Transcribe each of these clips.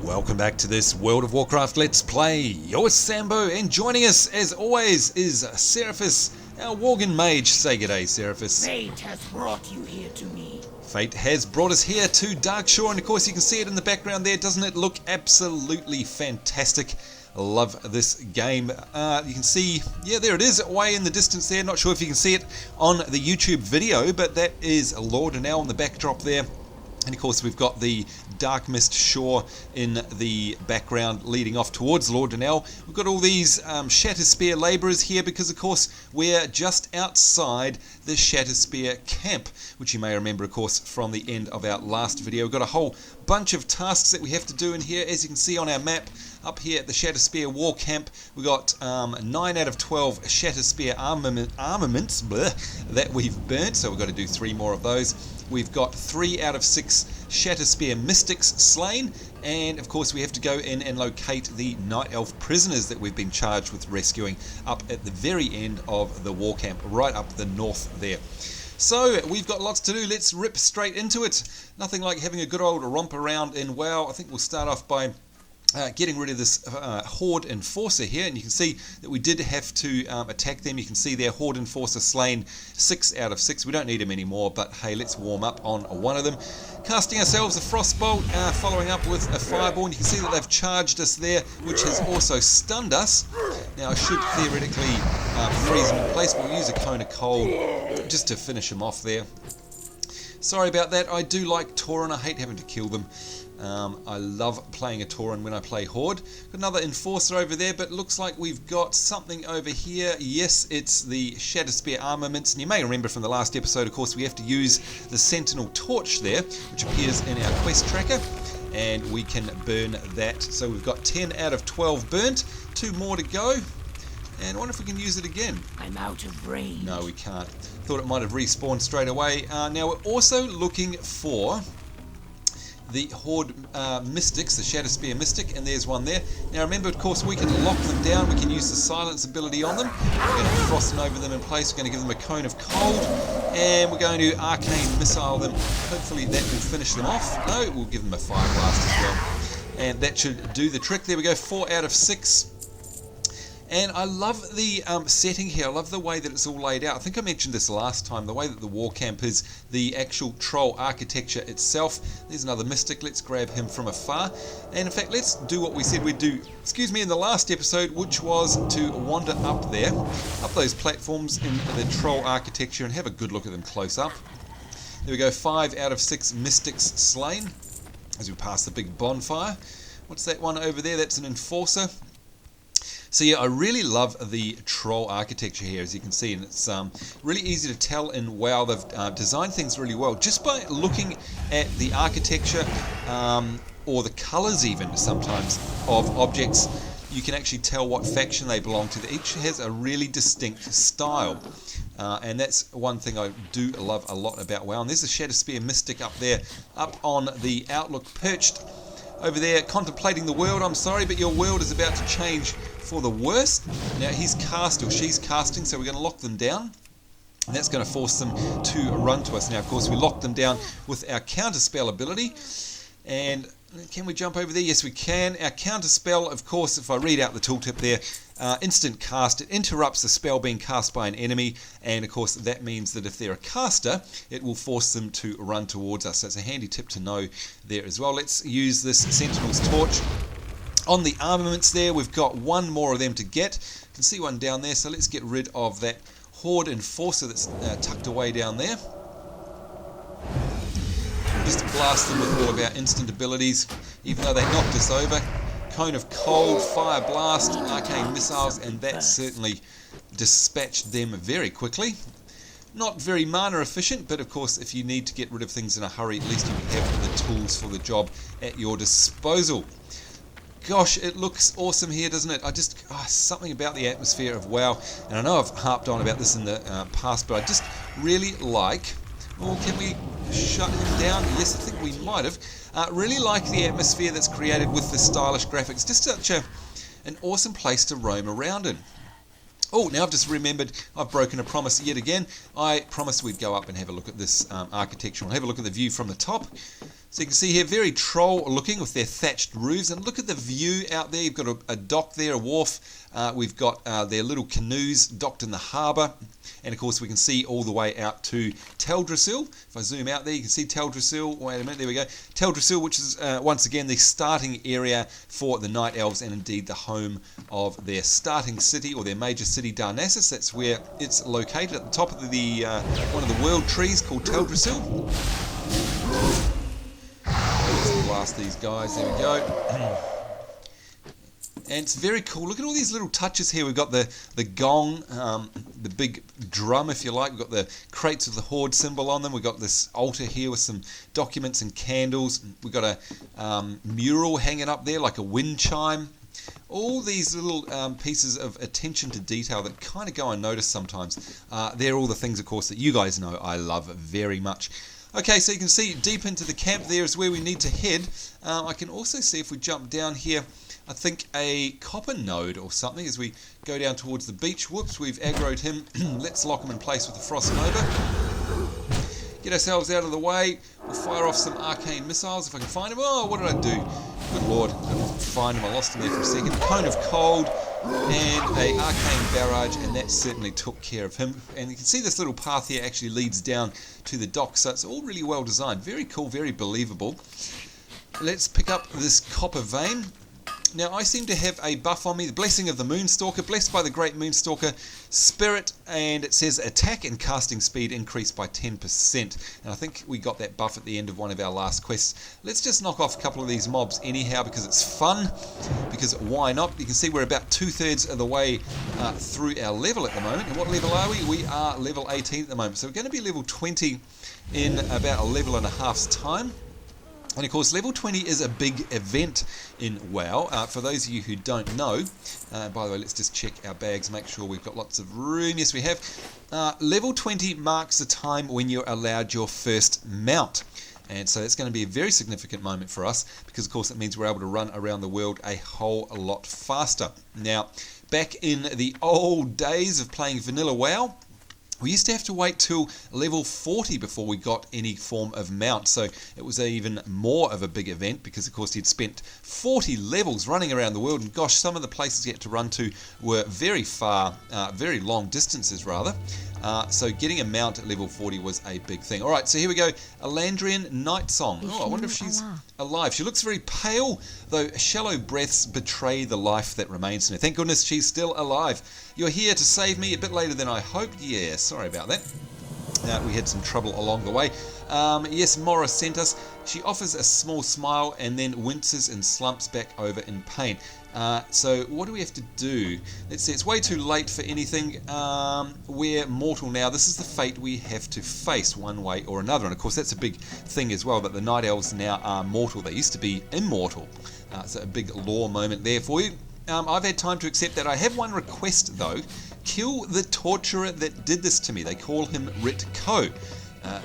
Welcome back to this World of Warcraft Let's Play. You're Sambo, and joining us as always is Seraphis, our Worgen mage. Say g'day, Seraphis. Fate has brought you here to me. Fate has brought us here to Darkshore, and of course you can see it in the background there. Doesn't it look absolutely fantastic? I love this game. You can see, yeah, there it is, way in the distance there. Not sure if you can see it on the YouTube video, but that is Lordanelle in the backdrop there. And of course we've got the Dark Mist shore in the background leading off towards Lordanelle. We've got all these Shatterspear labourers here because of course we're just outside the Shatterspear camp, which you may remember of course from the end of our last video. We've got a whole bunch of tasks that we have to do in here, as you can see on our map. Up here at the Shatterspear Warcamp, we got 9 out of 12 Shatterspear armaments that we've burnt, so we've got to do 3 more of those. We've got 3 out of 6 Shatterspear Mystics slain, and of course we have to go in and locate the Night Elf prisoners that we've been charged with rescuing up at the very end of the Warcamp, right up the north there. So we've got lots to do. Let's rip straight into it. Nothing like having a good old romp around in WoW. I think we'll start off by getting rid of this Horde Enforcer here, and you can see that we did have to attack them. You can see their Horde Enforcer slain 6 out of 6. We don't need him anymore, but hey, let's warm up on one of them. Casting ourselves a Frostbolt, following up with a Fireball, and you can see that they've charged us there, which has also stunned us. Now I should theoretically freeze them in place, but we'll use a Cone of Cold just to finish them off there. Sorry about that. I do like Tauren. I hate having to kill them. I love playing a Tauren when I play Horde. Got another Enforcer over there, but it looks like we've got something over here. Yes, it's the Shatterspear armaments, and you may remember from the last episode, of course, we have to use the Sentinel Torch there, which appears in our quest tracker, and we can burn that. So we've got 10 out of 12 burnt, 2 more to go, and I wonder if we can use it again. I'm out of range. No, we can't. Thought it might have respawned straight away. Now we're also looking for the Horde Mystics, the Shatterspear Mystic, and there's one there. Now remember, of course, we can lock them down. We can use the silence ability on them. We're going to frost over them in place. We're going to give them a Cone of Cold, and we're going to Arcane Missile them. Hopefully that will finish them off. No, we'll give them a Fire Blast as well, and that should do the trick. There we go, 4 out of 6. And I love the setting here. I love the way that it's all laid out. I think I mentioned this last time, the way that the Warcamp is, the actual troll architecture itself. There's another Mystic. Let's grab him from afar. And in fact, let's do what we said we'd do, in the last episode, which was to wander up there, up those platforms in the troll architecture, and have a good look at them close up. There we go, 5 out of 6 Mystics slain as we pass the big bonfire. What's that one over there? That's an Enforcer. So yeah, I really love the troll architecture here, as you can see, and it's really easy to tell in WoW. They've designed things really well just by looking at the architecture or the colours even sometimes of objects. You can actually tell what faction they belong to. Each has a really distinct style, and that's one thing I do love a lot about WoW. And there's the Shatterspear Mystic up there, up on the Outlook, perched over there contemplating the world. I'm sorry, but your world is about to change for the worse. Now he's cast, or she's casting, so we're going to lock them down, and that's going to force them to run to us. Now of course we lock them down with our counterspell ability, and can we jump over there? Yes we can. Our counterspell, of course, if I read out the tooltip there, instant cast, it interrupts the spell being cast by an enemy, and of course that means that if they're a caster, it will force them to run towards us. So it's a handy tip to know there as well. Let's use this Sentinel's Torch on the armaments there. We've got 1 more of them to get. You can see one down there, so let's get rid of that Horde Enforcer that's tucked away down there. Just blast them with all of our instant abilities, even though they knocked us over. Cone of Cold, Fire Blast, Arcane Missiles, and that certainly dispatched them very quickly. Not very mana efficient, but of course if you need to get rid of things in a hurry, at least you can have the tools for the job at your disposal. Gosh, it looks awesome here, doesn't it? Something about the atmosphere of WoW, and I know I've harped on about this in the past, but I just really like... Oh, can we shut him down? Yes, I think we might have. Really like the atmosphere that's created with the stylish graphics. Just such an awesome place to roam around in. Oh, now I've just remembered I've broken a promise yet again. I promised we'd go up and have a look at this architecture. We'll have a look at the view from the top. So you can see here, very troll looking with their thatched roofs. And look at the view out there. You've got a dock there, a wharf. We've got their little canoes docked in the harbour. And of course we can see all the way out to Teldrassil. If I zoom out there, you can see Teldrassil. Wait a minute, there we go. Teldrassil, which is once again the starting area for the Night Elves, and indeed the home of their starting city, or their major city, Darnassus. That's where it's located, at the top of the one of the world trees called Teldrassil. Let's blast these guys. There we go. And it's very cool. Look at all these little touches here. We've got the gong, the big drum, if you like. We've got the crates with the Horde symbol on them. We've got this altar here with some documents and candles. We've got a mural hanging up there like a wind chime. All these little pieces of attention to detail that kind of go unnoticed sometimes. They're all the things, of course, that you guys know I love very much. Okay, so you can see deep into the camp there is where we need to head. I can also see, if we jump down here, I think a copper node or something as we go down towards the beach. Whoops, we've aggroed him. Let's lock him in place with the Frost Nova. Get ourselves out of the way. We'll fire off some arcane missiles if I can find him. Oh, what did I do? Good lord, couldn't find him. I lost him there for a second. Cone of Cold and a arcane barrage, and that certainly took care of him. And you can see this little path here actually leads down to the dock, so it's all really well designed. Very cool, very believable. Let's pick up this copper vein. Now, I seem to have a buff on me, the Blessing of the Moonstalker, blessed by the Great Moonstalker Spirit, and it says attack and casting speed increased by 10%. And I think we got that buff at the end of one of our last quests. Let's just knock off a couple of these mobs anyhow, because it's fun, because why not? You can see we're about 2/3 of the way through our level at the moment. And what level are we? We are level 18 at the moment. So we're going to be level 20 in about a level and a half's time. And of course, level 20 is a big event in WoW. For those of you who don't know, by the way, let's just check our bags, make sure we've got lots of room. Yes, we have. Level 20 marks the time when you're allowed your first mount. And so it's going to be a very significant moment for us, because of course it means we're able to run around the world a whole lot faster. Now, back in the old days of playing vanilla WoW, we used to have to wait till level 40 before we got any form of mount, so it was even more of a big event, because of course you'd spent 40 levels running around the world, and gosh, some of the places you had to run to were very far, very long distances rather. So getting a mount at level 40 was a big thing. Alright, so here we go. Elandrian Night Song. Oh, I wonder if she's alive. She looks very pale, though shallow breaths betray the life that remains in her. Thank goodness she's still alive. You're here to save me a bit later than I hoped. Yeah, sorry about that. We had some trouble along the way. Yes, Mora sent us. She offers a small smile and then winces and slumps back over in pain. So what do we have to do? Let's see, it's way too late for anything. We're mortal now. This is the fate we have to face one way or another. And of course that's a big thing as well, that the Night Elves now are mortal. They used to be immortal. So a big lore moment there for you. I've had time to accept that. I have one request though. Kill the torturer that did this to me. They call him Rit Ko.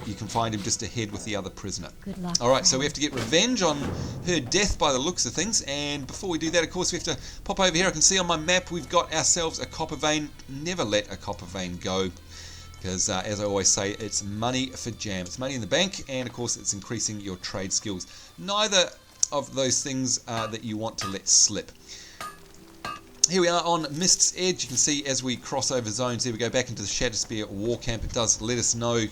You can find him just ahead with the other prisoner. Good luck. Alright, so we have to get revenge on her death by the looks of things. And before we do that, of course, we have to pop over here. I can see on my map we've got ourselves a copper vein. Never let a copper vein go, because as I always say, it's money for jam. It's money in the bank, and of course it's increasing your trade skills. Neither of those things that you want to let slip. Here we are on Mist's Edge. You can see as we cross over zones, here we go back into the Shatterspear Warcamp. It does let us know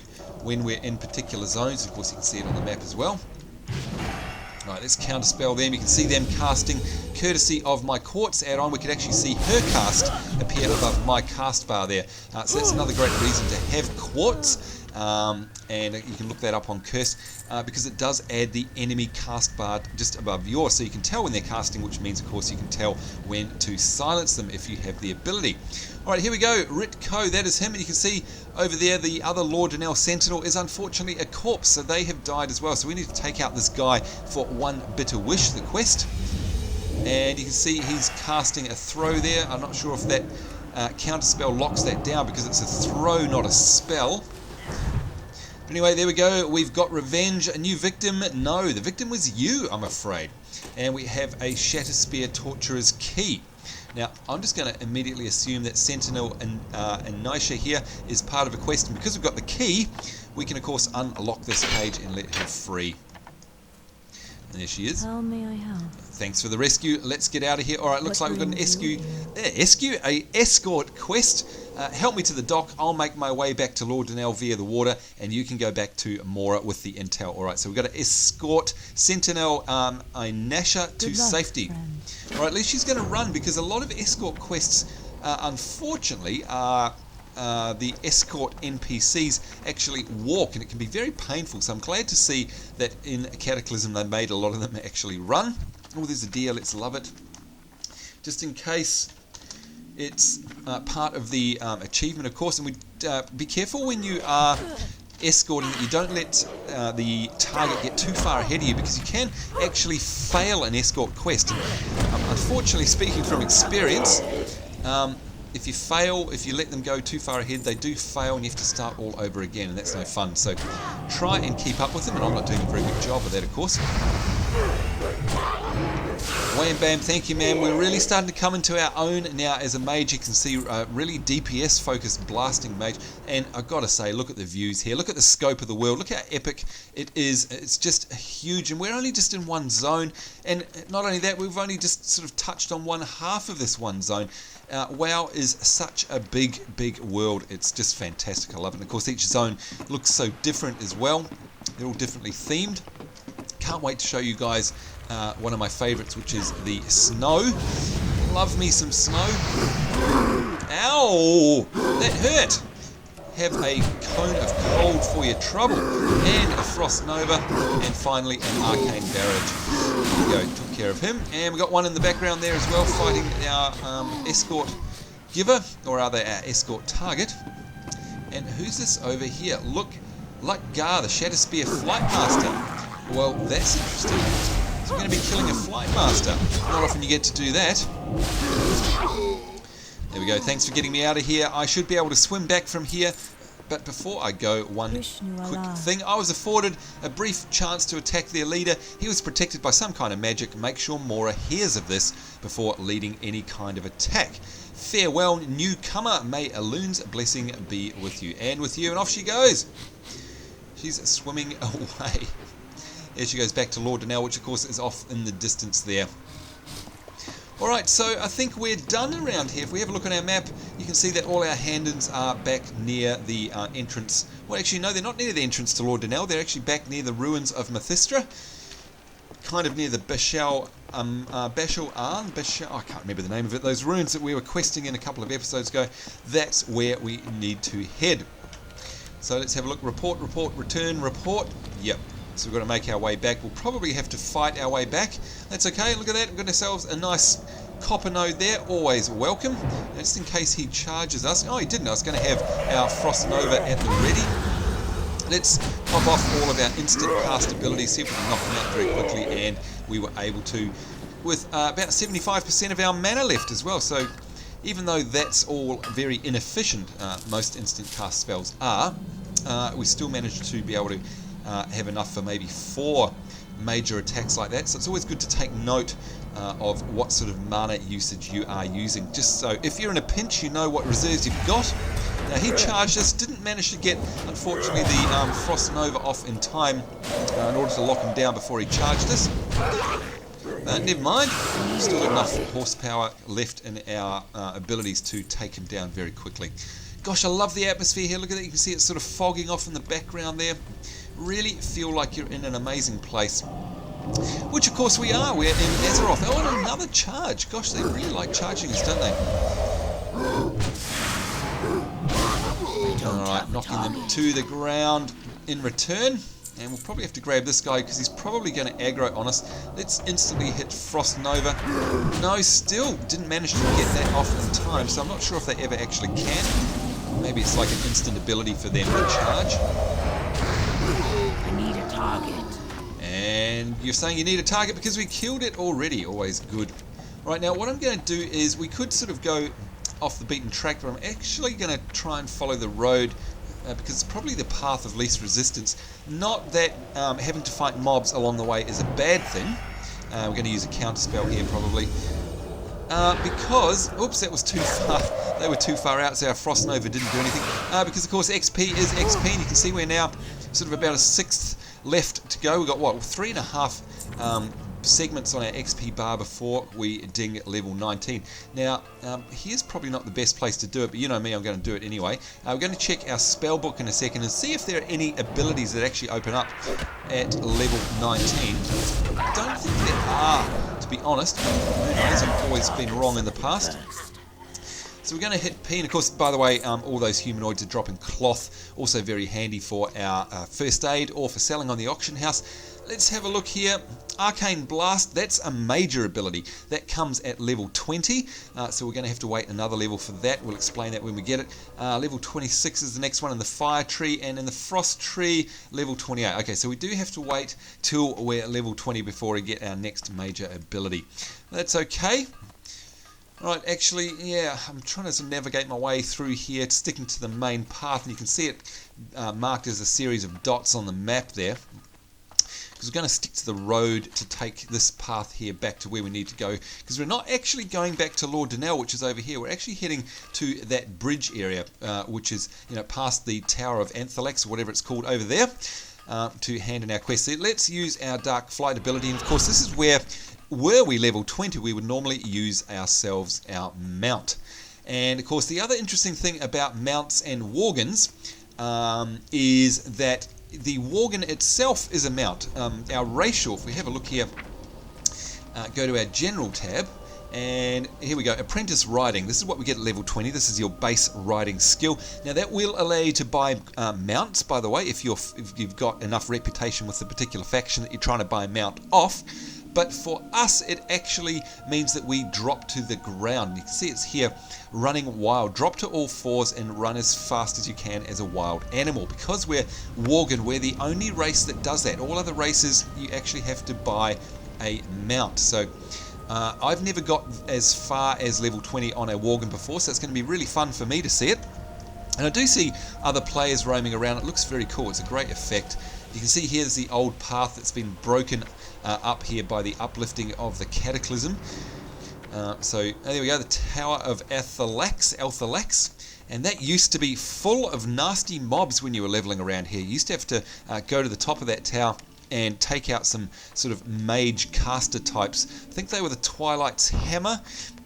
when we're in particular zones. Of course, you can see it on the map as well. Right, let's counterspell them. You can see them casting, courtesy of my Quartz add-on. We could actually see her cast appear above my cast bar there. So that's another great reason to have Quartz. And you can look that up on Curse, because it does add the enemy cast bar just above yours, so you can tell when they're casting, which means of course you can tell when to silence them if you have the ability. Alright, here we go. Rit Ko, that is him, and you can see over there the other Lord Danelle Sentinel is unfortunately a corpse, so they have died as well. So we need to take out this guy for one bitter wish, the quest. And you can see he's casting a throw there. I'm not sure if that counterspell locks that down, because it's a throw, not a spell. Anyway, there we go. We've got revenge. A new victim? No, the victim was you, I'm afraid. And we have a Shatterspear Torturer's Key. Now, I'm just going to immediately assume that Sentinel and Nisha here is part of a quest. And because we've got the key, we can, of course, unlock this page and let her free. And there she is. How may I help? Thanks for the rescue. Let's get out of here. Alright, looks like we've got an escort quest. Help me to the dock. I'll make my way back to Lord Danelle via the water, and you can go back to Mora with the intel. Alright, so we've got to escort Sentinel Inasha to safety. Alright, at least she's going to run, because a lot of escort quests, unfortunately, are the escort NPCs actually walk, and it can be very painful. So I'm glad to see that in Cataclysm they made a lot of them actually run. Oh, there's a deer, let's love it. Just in case it's part of the achievement, of course, and we be careful when you are escorting that you don't let the target get too far ahead of you, because you can actually fail an escort quest. And, unfortunately, speaking from experience, if you fail, if you let them go too far ahead, they do fail and you have to start all over again, and that's no fun. So try and keep up with them, and I'm not doing a very good job of that, of course. Wham bam, thank you, man. We're really starting to come into our own now as a mage. You can see really DPS focused blasting mage, and I've got to say, look at the views here, look at the scope of the world, look how epic it is. It's just huge, and we're only just in one zone, and not only that, we've only just sort of touched on one half of this one zone. WoW is such a big world. It's just fantastic. I love it. And of course, each zone looks so different as well. They're all differently themed. Can't wait to show you guys one of my favorites, which is the snow. Love me some snow. Ow! That hurt! Have a cone of cold for your trouble, and a frost nova, and finally an arcane barrage. There we go, took care of him. And we got one in the background there as well, fighting our escort giver, or rather our escort target. And who's this over here? Look like Gar, the Shatterspear Flight Master. Well, that's interesting. So we're going to be killing a Flight Master. Not often you get to do that. There we go. Thanks for getting me out of here. I should be able to swim back from here. But before I go, one quick thing. I was afforded a brief chance to attack their leader. He was protected by some kind of magic. Make sure Mora hears of this before leading any kind of attack. Farewell, newcomer. May Elune's blessing be with you. And with you. And off she goes. She's swimming away. There she goes back to Lord Danelle, which of course is off in the distance there. Alright, so I think we're done around here. If we have a look on our map, you can see that all our Handons are back near the entrance. Well, actually, no, they're not near the entrance to Lord Danelle. They're actually back near the ruins of Mithestra. Kind of near the Bashal I can't remember the name of it. Those ruins that we were questing in a couple of episodes ago. That's where we need to head. So let's have a look. Report, return, report. Yep. So we've got to make our way back. We'll probably have to fight our way back. That's okay. Look at that. We've got ourselves a nice copper node there. Always welcome. And just in case he charges us. Oh, he didn't. I was going to have our Frost Nova at the ready. Let's pop off all of our instant cast abilities. See if we can knock them out very quickly. And we were able to with about 75% of our mana left as well. So even though that's all very inefficient, most instant cast spells are, we still managed to be able to have enough for maybe 4 major attacks like that. So it's always good to take note of what sort of mana usage you are using, just so if you're in a pinch you know what reserves you've got. Now he charged us, didn't manage to get unfortunately the Frost Nova off in time in order to lock him down before he charged us. Never mind, still got enough horsepower left in our abilities to take him down very quickly. Gosh, I love the atmosphere here. Look at that, you can see it's sort of fogging off in the background there. Really feel like you're in an amazing place. Which of course we are, we're in Azeroth. Oh, and another charge. Gosh, they really like charging us, don't they? Alright, knocking them to the ground in return. And we'll probably have to grab this guy because he's probably going to aggro on us. Let's instantly hit Frost Nova. No, still didn't manage to get that off in time, so I'm not sure if they ever actually can. Maybe it's like an instant ability for them to charge. I need a target. And you're saying you need a target because we killed it already. Always good. Right, now what I'm going to do is we could sort of go off the beaten track, but I'm actually going to try and follow the road because it's probably the path of least resistance. Not that having to fight mobs along the way is a bad thing. We're going to use a counter spell here probably. Because, oops, that was too far. They were too far out, so our Frost Nova didn't do anything. Because, of course, XP is XP, and you can see we're now sort of about a 6th left to go. We've got, what, 3.5 segments on our XP bar before we ding level 19. Now, here's probably not the best place to do it, but you know me, I'm going to do it anyway. We're going to check our spell book in a second and see if there are any abilities that actually open up at level 19. I don't think there are, to be honest. Who knows, I've always been wrong in the past. So we're going to hit P, and of course, by the way, all those humanoids are dropping cloth, also very handy for our first aid or for selling on the auction house. Let's have a look here. Arcane Blast, that's a major ability. That comes at level 20, so we're going to have to wait another level for that. We'll explain that when we get it. Level 26 is the next one in the Fire Tree, and in the Frost Tree, level 28. Okay, so we do have to wait till we're level 20 before we get our next major ability. That's okay. Right, actually, yeah, I'm trying to navigate my way through here, sticking to the main path, and you can see it marked as a series of dots on the map there. Because we're going to stick to the road to take this path here back to where we need to go. Because we're not actually going back to Lord Donnell, which is over here. We're actually heading to that bridge area, which is, you know, past the Tower of Anthelax, or whatever it's called over there, to hand in our quest. So let's use our Dark Flight ability, and of course this is where, were we level 20, we would normally use ourselves our mount. And of course the other interesting thing about mounts and worgens is that the worgen itself is a mount. Our racial, if we have a look here, go to our general tab, and here we go, apprentice riding. This is what we get at level 20. This is your base riding skill. Now that will allow you to buy mounts, by the way, if you've got enough reputation with the particular faction that you're trying to buy a mount off. But for us, it actually means that we drop to the ground. You can see it's here, running wild. Drop to all fours and run as fast as you can as a wild animal. Because we're worgen, we're the only race that does that. All other races, you actually have to buy a mount. So I've never got as far as level 20 on a worgen before, so it's going to be really fun for me to see it. And I do see other players roaming around. It looks very cool. It's a great effect. You can see here's the old path that's been broken up here by the uplifting of the Cataclysm. So there we go, the Tower of Anthelax, and that used to be full of nasty mobs when you were leveling around here. You used to have to go to the top of that tower and take out some sort of mage caster types. I think they were the Twilight's Hammer.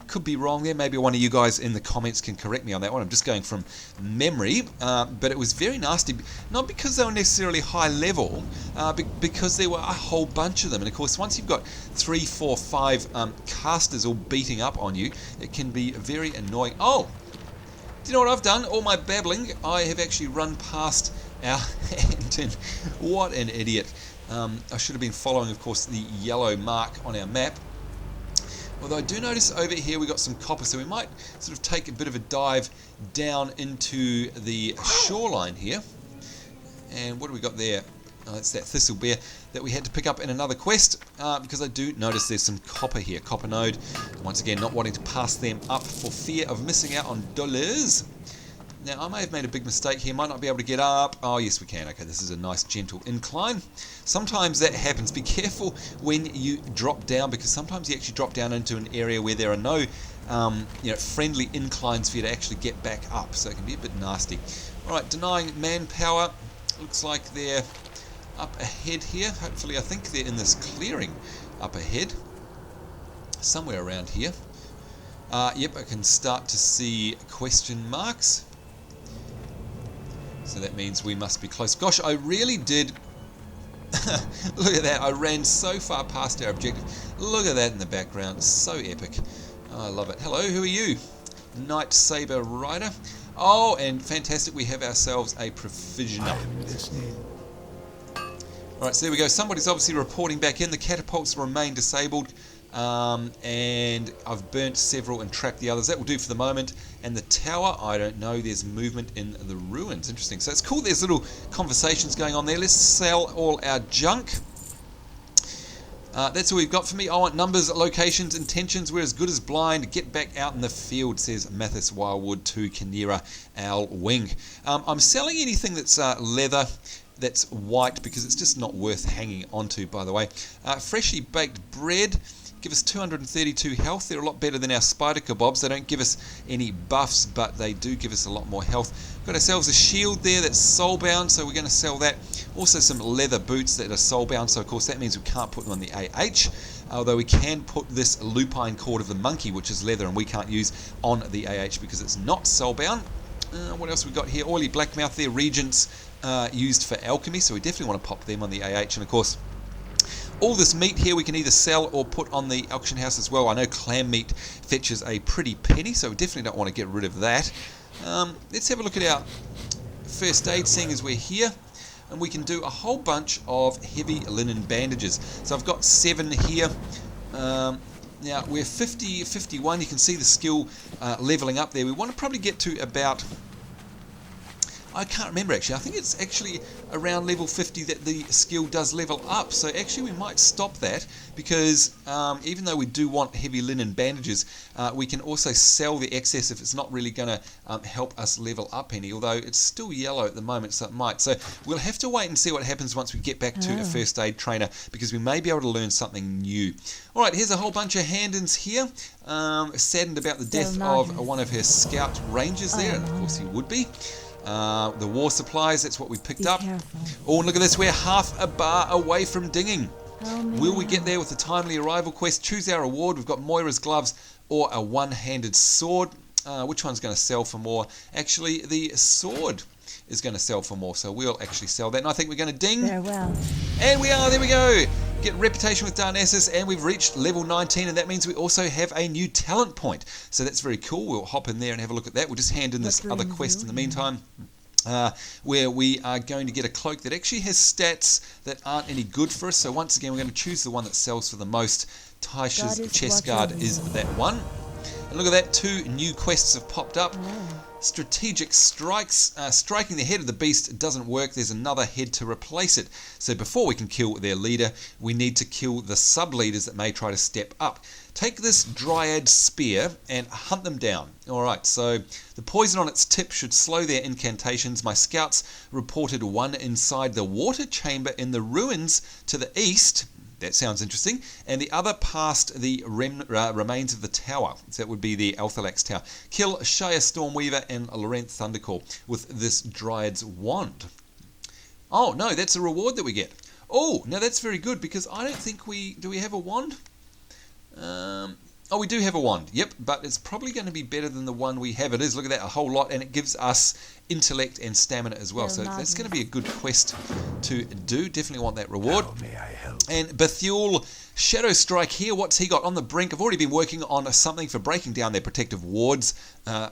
Could be wrong there. Maybe one of you guys in the comments can correct me on that one. I'm just going from memory, but it was very nasty. Not because they were necessarily high level, because there were a whole bunch of them. And of course, once you've got 3, 4, 5 casters all beating up on you, it can be very annoying. Oh, do you know what I've done? All my babbling, I have actually run past our Hampton. What an idiot. I should have been following, of course, the yellow mark on our map. Although I do notice over here we got some copper, so we might sort of take a bit of a dive down into the shoreline here. And what do we got there? Oh, it's that thistle bear that we had to pick up in another quest, because I do notice there's some copper here. Copper node, once again not wanting to pass them up for fear of missing out on dollars. Now I may have made a big mistake here, might not be able to get up. Oh yes we can. Okay, this is a nice gentle incline. Sometimes that happens. Be careful when you drop down, because sometimes you actually drop down into an area where there are no friendly inclines for you to actually get back up, so it can be a bit nasty. Alright, denying manpower. Looks like they're up ahead here. Hopefully, I think they're in this clearing up ahead, somewhere around here. Yep, I can start to see question marks. So that means we must be close. Gosh, I really did... Look at that, I ran so far past our objective. Look at that in the background, so epic. Oh, I love it. Hello, who are you? Night Saber Rider. Oh, and fantastic, we have ourselves a provisioner. Alright, so there we go. Somebody's obviously reporting back in. The catapults remain disabled. And I've burnt several and tracked the others. That will do for the moment. And the tower, I don't know. There's movement in the ruins. Interesting. So it's cool. There's little conversations going on there. Let's sell all our junk. That's all we've got for me. I want numbers, locations, intentions. We're as good as blind. Get back out in the field, says Mathis Wildwood to Kinera Owl Wing. I'm selling anything that's leather, that's white, because it's just not worth hanging onto, by the way. Freshly baked bread. give us 232 health. They're a lot better than our spider kebabs. They don't give us any buffs, but they do give us a lot more health. We've got ourselves a shield there that's soulbound, so we're going to sell that. Also some leather boots that are soulbound, so of course that means we can't put them on the AH. Although we can put this lupine cord of the monkey, which is leather, and we can't use on the AH because it's not soulbound. What else we got here? Oily blackmouth there, regents used for alchemy, so we definitely want to pop them on the AH. And of course, all this meat here we can either sell or put on the auction house as well. I know clam meat fetches a pretty penny, so we definitely don't want to get rid of that. Let's have a look at our first aid, seeing as we're here. And we can do a whole bunch of heavy linen bandages. So I've got 7 here. Now we're 51. You can see the skill leveling up there. We want to probably get to about, I can't remember actually. I think it's actually around level 50 that the skill does level up. So actually we might stop that because even though we do want heavy linen bandages, we can also sell the excess if it's not really going to help us level up any. Although it's still yellow at the moment, so it might. So we'll have to wait and see what happens once we get back to a first aid trainer, because we may be able to learn something new. All right, here's a whole bunch of hand-ins here. Saddened about the death of one of her scout rangers there, and of course he would be. The war supplies, that's what we picked up. Oh, and look at this, we're half a bar away from dinging. Will we get there with the timely arrival quest? Choose our reward. We've got Moira's gloves or a one-handed sword. Which one's going to sell for more? Actually, the sword is going to sell for more, so we'll actually sell that. And I think we're going to ding. Farewell. And we are, there we go. Get reputation with Darnassus, and we've reached level 19, and that means we also have a new talent point. So that's very cool. We'll hop in there and have a look at that. We'll just hand in this other quest in the meantime, where we are going to get a cloak that actually has stats that aren't any good for us. So once again, we're going to choose the one that sells for the most. Taisha's chest guard is that one. And look at that, 2 new quests have popped up. Strategic strikes. Striking the head of the beast doesn't work. There's another head to replace it. So before we can kill their leader, we need to kill the sub-leaders that may try to step up. Take this dryad spear and hunt them down. Alright, so the poison on its tip should slow their incantations. My scouts reported one inside the water chamber in the ruins to the east. That sounds interesting. And the other past the remains of the tower. So that would be the Althalax Tower. Kill Shaya Stormweaver and Laurent Thundercall with this Dryad's wand. Oh, no, that's a reward that we get. Oh, now that's very good, because I don't think we... Do we have a wand? Oh, we do have a wand. Yep, but it's probably going to be better than the one we have. It is, look at that, a whole lot. And it gives us intellect and stamina as well. So that's going to be a good quest to do. Definitely want that reward. How may I help? And Bethuel, Shadow Strike here. What's he got on the brink? I've already been working on something for breaking down their protective wards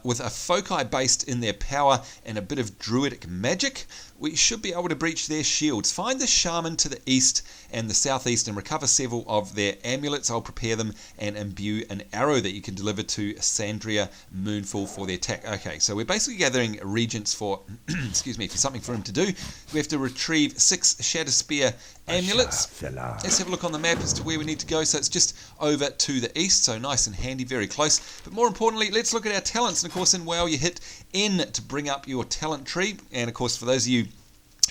with a foci based in their power and a bit of druidic magic. We should be able to breach their shields. Find the shaman to the east and the southeast and recover several of their amulets. I'll prepare them and imbue an arrow that you can deliver to Sandria Moonfall for the attack. Okay, so we're basically gathering regents for, excuse me, for something for him to do. We have to retrieve 6 Shatterspear amulets. Let's have a look on the map as to where we need to go. So it's just over to the east, so nice and handy, very close. But more importantly, let's look at our talents. And of course in WoW you hit N to bring up your talent tree. And of course for those of you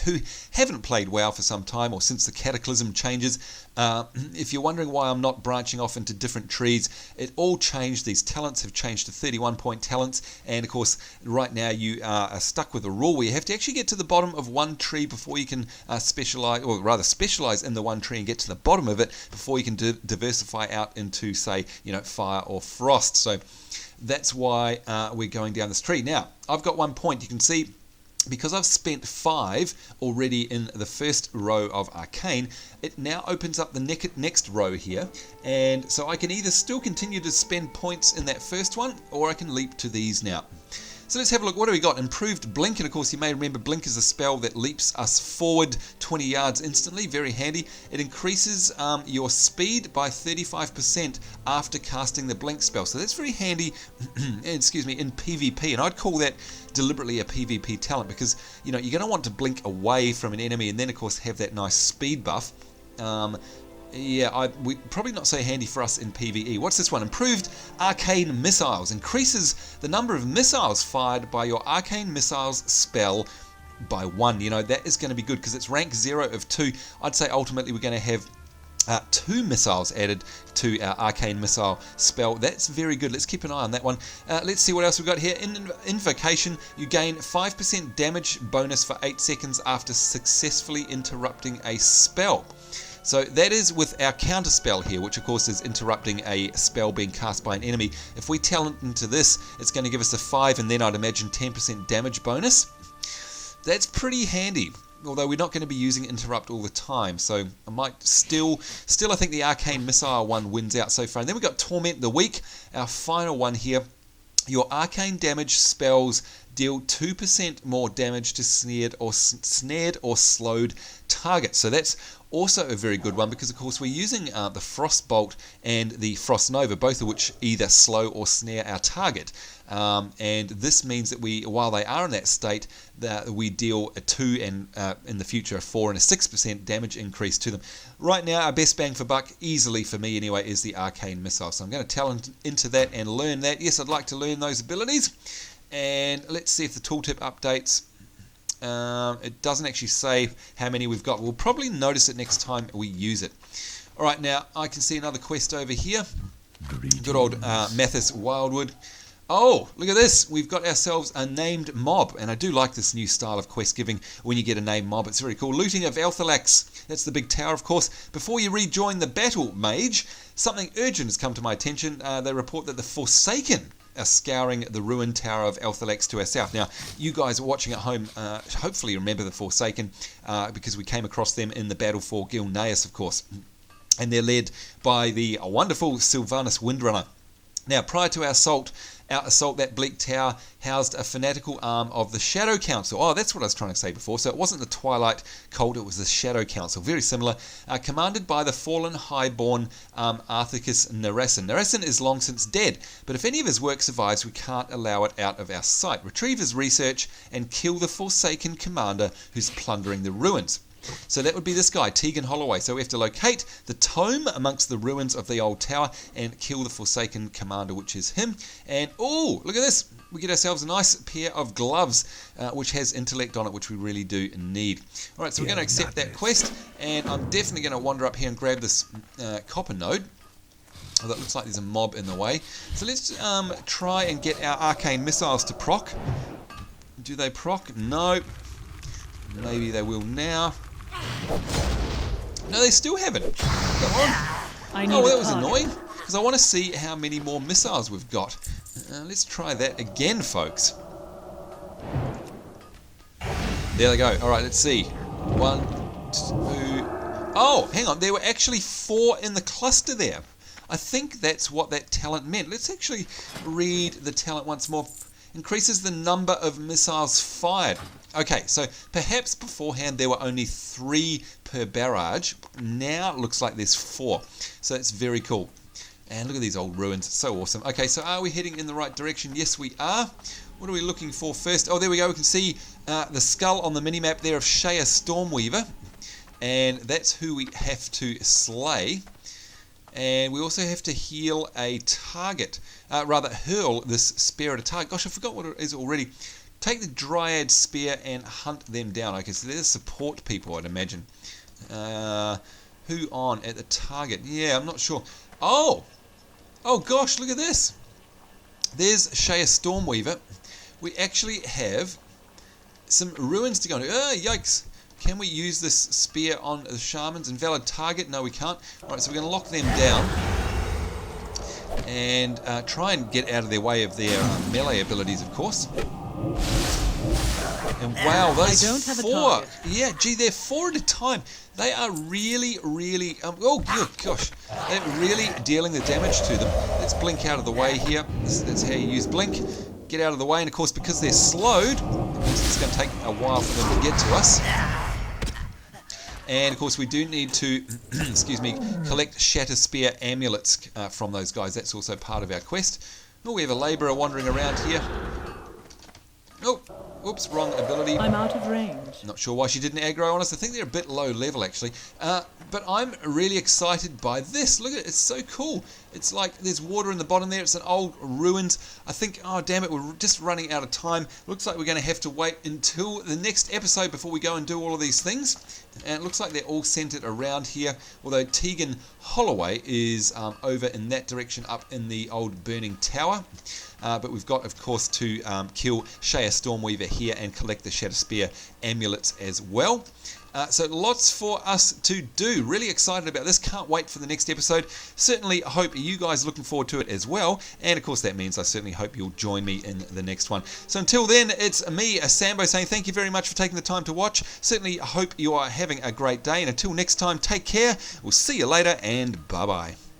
who haven't played WoW for some time or since the Cataclysm changes, if you're wondering why I'm not branching off into different trees, it all changed. These talents have changed to 31-point talents, and of course right now you are stuck with a rule where you have to actually get to the bottom of one tree before you can specialize, or rather specialize in the one tree and get to the bottom of it before you can diversify out into, say, fire or frost. So that's why we're going down this tree. Now I've got 1 point. You can see, because I've spent 5 already in the first row of Arcane, it now opens up the next row here, and so I can either still continue to spend points in that first one, or I can leap to these now. So let's have a look. What do we got? Improved Blink, and of course you may remember Blink is a spell that leaps us forward 20 yards instantly. Very handy. It increases your speed by 35% after casting the Blink spell. So that's very handy, excuse me, in PvP, and I'd call that deliberately a PvP talent, because you're going to want to blink away from an enemy and then of course have that nice speed buff. We probably not so handy for us in PvE. What's this one? Improved Arcane Missiles. Increases the number of missiles fired by your Arcane Missiles spell by 1. That is going to be good because it's rank 0 of 2. I'd say ultimately we're going to have 2 missiles added to our arcane missile spell. That's very good. Let's keep an eye on that one. Let's see what else we've got here. In Invocation, you gain 5% damage bonus for 8 seconds after successfully interrupting a spell. So that is with our counter spell here, which of course is interrupting a spell being cast by an enemy. If we talent into this, it's going to give us a 5 and then I'd imagine 10% damage bonus. That's pretty handy. Although we're not going to be using interrupt all the time, so I might still I think the arcane missile one wins out so far. And then we've got Torment the Weak, our final one here. Your arcane damage spells deal 2% more damage to snared or slowed targets. So that's also a very good one because of course we're using the Frostbolt and the Frost Nova, both of which either slow or snare our target. And this means that while they are in that state, that we deal a 2 and in the future a 4 and a 6% damage increase to them. Right now, our best bang for buck, easily for me anyway, is the arcane missile. So I'm going to talent into that and learn that. Yes, I'd like to learn those abilities. And let's see if the tooltip updates. It doesn't actually say how many we've got. We'll probably notice it next time we use it. All right, now I can see another quest over here. Good old Mathis Wildwood. Oh, look at this. We've got ourselves a named mob, and I do like this new style of quest giving when you get a named mob. It's very cool. Looting of Elthalax. That's the big tower, of course. Before you rejoin the battle, mage, something urgent has come to my attention. They report that the Forsaken are scouring the ruined tower of Elthalax to our south. Now, you guys watching at home hopefully remember the Forsaken because we came across them in the battle for Gilneas, of course. And they're led by the wonderful Sylvanas Windrunner. Now, prior to our assault, that bleak tower housed a fanatical arm of the Shadow Council. Oh, that's what I was trying to say before. So it wasn't the Twilight cult, it was the Shadow Council. Very similar. Commanded by the fallen highborn Arthicus Narasin. Narasin is long since dead, but if any of his work survives, we can't allow it out of our sight. Retrieve his research and kill the Forsaken commander who's plundering the ruins. So that would be this guy, Tegan Holloway. So we have to locate the tome amongst the ruins of the old tower and kill the Forsaken commander, which is him. And, oh, look at this. We get ourselves a nice pair of gloves, which has intellect on it, which we really do need. All right, so we're going to accept that quest. And I'm definitely going to wander up here and grab this copper node. Oh, that looks like there's a mob in the way. So let's try and get our arcane missiles to proc. Do they proc? No. Maybe they will now. No, they still haven't. Come on. Oh, well, that was annoying, because I want to see how many more missiles we've got. Let's try that again, folks. There they go. All right, let's see. 1, 2... Oh, hang on. There were actually 4 in the cluster there. I think that's what that talent meant. Let's actually read the talent once more. Increases the number of missiles fired. Okay, so perhaps beforehand there were only 3 per barrage. Now it looks like there's 4. So that's very cool. And look at these old ruins. It's so awesome. Okay, so are we heading in the right direction? Yes, we are. What are we looking for first? Oh, there we go. We can see the skull on the minimap there of Shea Stormweaver. And that's who we have to slay. And we also have to heal a target. Hurl this spear at a target. Gosh, I forgot what it is already. Take the Dryad Spear and hunt them down. Okay, so there's support people, I'd imagine. Who on at the target? Yeah, I'm not sure. Oh gosh, look at this. There's Shea Stormweaver. We actually have some ruins to go into. Oh, yikes. Can we use this spear on the shamans? Invalid target? No, we can't. Alright, so we're going to lock them down. And try and get out of their way of their melee abilities, of course. And wow, those 4. Yeah, gee, they're 4 at a time. They are really, really... oh, good gosh. They're really dealing the damage to them. Let's blink out of the way here. That's how you use blink. Get out of the way. And, of course, because they're slowed, it's going to take a while for them to get to us. And, of course, we do need to, excuse me, collect Shatterspear amulets from those guys. That's also part of our quest. Oh, we have a labourer wandering around here. Oh, oops, wrong ability. I'm out of range. Not sure why she didn't aggro on us. I think they're a bit low level, actually. But I'm really excited by this. Look at it. It's so cool. It's like there's water in the bottom there. It's an old ruins. I think, oh damn it, we're just running out of time. Looks like we're going to have to wait until the next episode before we go and do all of these things. And it looks like they're all centered around here, although Tegan Holloway is over in that direction up in the old burning tower. But we've got, of course, to kill Shaya Stormweaver here and collect the Shatterspear amulets as well. So lots for us to do. Really excited about this. Can't wait for the next episode. Certainly hope you guys are looking forward to it as well. And of course that means I certainly hope you'll join me in the next one. So until then, it's me, Sambo, saying thank you very much for taking the time to watch. Certainly hope you are having a great day. And until next time, take care. We'll see you later and bye-bye.